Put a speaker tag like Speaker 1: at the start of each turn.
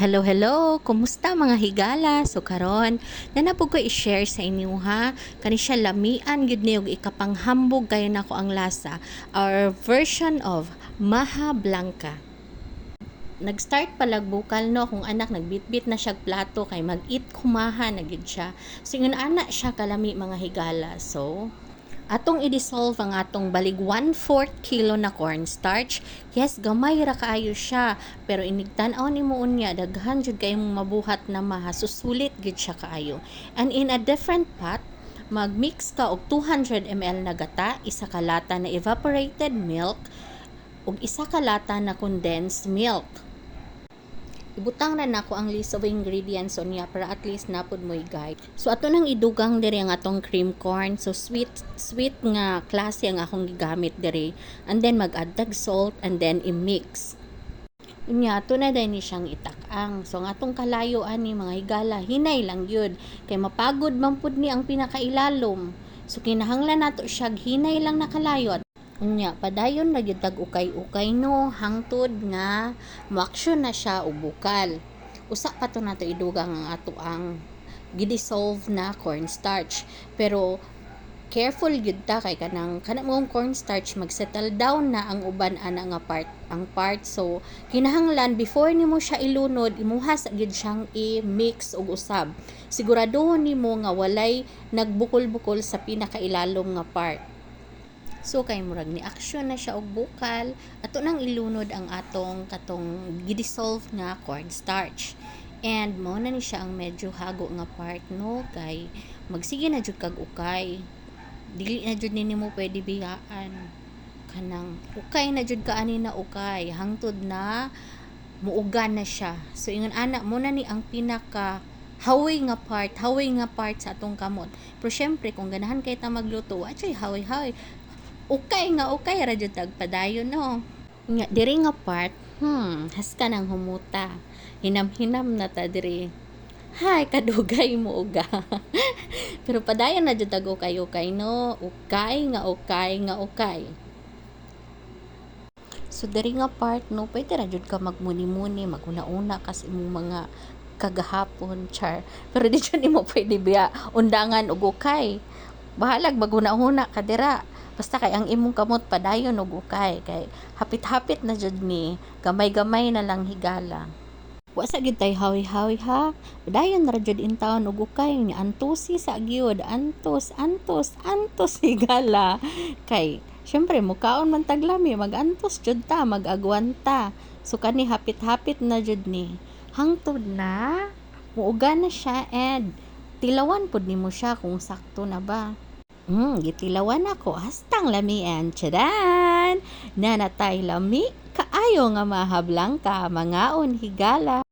Speaker 1: Hello, hello! Kumusta mga higala? So karon, nanapog ko i-share sa inyo ha. Kani siya lamian gid niyog ikapanghambog kayo nako ang lasa. Our version of Maha Blanca. Nag-start palagbukal no kung anak nagbitbit na siya plato kay mag-eat kumaha na gid siya. So ingon ana siya kalami mga higala. So atong i-dissolve ang atong balig 1/4 kilo na cornstarch. Yes, gamay ra kaayo siya. Pero inigtan-aw nimo unya daghan jud kay mong mabuhat na mahasusulit gid siya kaayo. And in a different pot, mag-mix ka og 200 ml na gata, isa ka lata na evaporated milk, ug isa ka lata na condensed milk. Ibutang na nako ang list of ingredients so niya para at least napod mo'y guide. So ato nang idugang diri ang atong cream corn. So sweet nga klase ang akong gigamit diri. And then mag-add salt and then i-mix. Unya ato na din ni siyang itak-ang. So ang atong kalayo ani mga higala, hinay lang yun. Kay mapagod man pud ni ang pinakailalom. So kinahanglan nato siya hinay lang nakalayo. Unya, padayon na gyud tag ukay-ukay no, hangtod nga moaksyon na siya og bukal. Usa pa to nato idugang ang ato ang gidissolve na cornstarch. Pero careful gyud ta kay kanang mong cornstarch mag-settle down na ang uban ana nga part. So kinahanglan before nimo siya ilunod, imuha sa gyud siyang i-mix og usab. Siguraduhon nimo nga walay nagbukol-bukol sa pinakailalom nga part. So kay murag ni action na siya og bukal, ato nang ilunod ang katong gidissolve nga cornstarch. And mo na ni siya ang medyo hago nga part no, kay magsige na jud kag ukay. Dili na jud nimo pwede biyaan. Kanang ukay na jud kaani na ukay hangtod na muugan na siya. So ingon ana mo na ni ang pinaka hawi nga part sa atong kamot. Pero syempre kung ganahan kay ta magluto, atay hawi ukay ra jud tag padayon no. Nga diri nga part, haska nang humuta. Hinam-hinam na ta diri. Hay kadugay mo uga. Pero padayon na jud tag ukay no. Ukay. So diri nga part no, pwede ra jud ka magmuni-muni, maguna-una kasi imong mga kagahapon char. Pero di jud nimo pwede biya undangan og ukay. Bahalag maguna-una ka dira. Basta kay ang imong kamot padayon og ukay kay hapit-hapit na jud ni, gamay-gamay na lang higala. Wa sa gid tay hawi-hawi ha. Padayon ra jud in town og ukay ni antusi sa gyud, antos higala. Kay syempre mukaon man taglami, mag-antos jud ta, mag-agwanta. So kani hapit-hapit na jud ni. Hangtod na muuga na siya and tilawan pud nimo siya kung sakto na ba. Gitilawan ako hastang lamian. Tchadan! Nanatay lami kaayo nga Maha Blanca, mangaon higala.